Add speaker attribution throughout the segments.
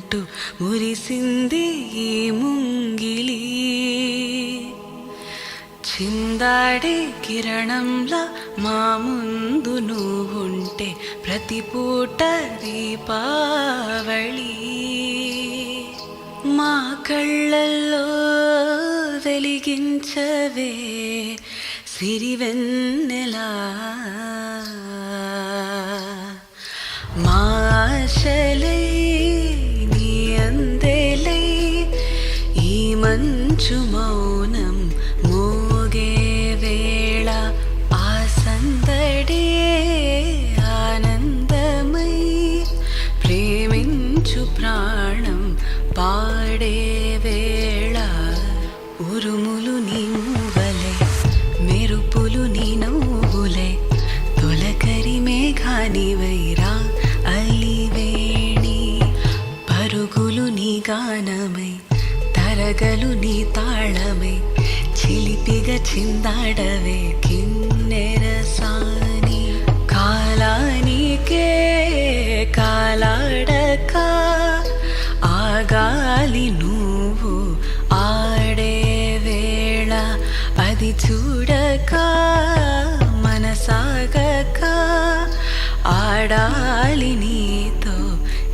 Speaker 1: అంటూ మురిసింది ఈ ముంగిలి. చిందాడే కిరణంలా మా ముందు నువ్వుంటే ప్రతి పూట దీపావళి. మా కళ్ళల్లో వెలిగించవే సిరివెన్నెలా. మా ఆశలై నీ అందెలై ఈ మంచు మౌనం మోగే వేళ ఆ సందడే ఆనందమై ప్రేమించు ప్రాణం పాడే వేళ. ఉరుములు నీ మూవలే మెరుపులు నీ నవ్వులే తొలకరి మేఘానివైరా అలివేణి. పరుగులు నీ గానమై తరగలు నీ తాళమై చిలిపిగా చిందాడవే కిన్నెరసాని. కాలానికే కాలాడక ఆగాలి నువ్వు ఆడే వేళ. అది చూడక మనసాగక ఆడాలి నీతో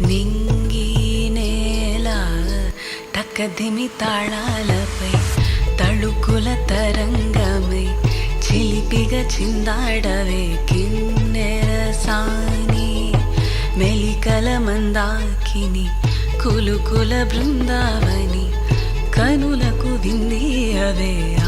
Speaker 1: నింగి నేల. తక్కదిమి తాళాలపై తళుకుల తరంగమై చిలిపిగా చిందాడవే కిన్నెరసాని. మెలికల మందాకిని కులుకుల బృందావని కనులకు విందియవే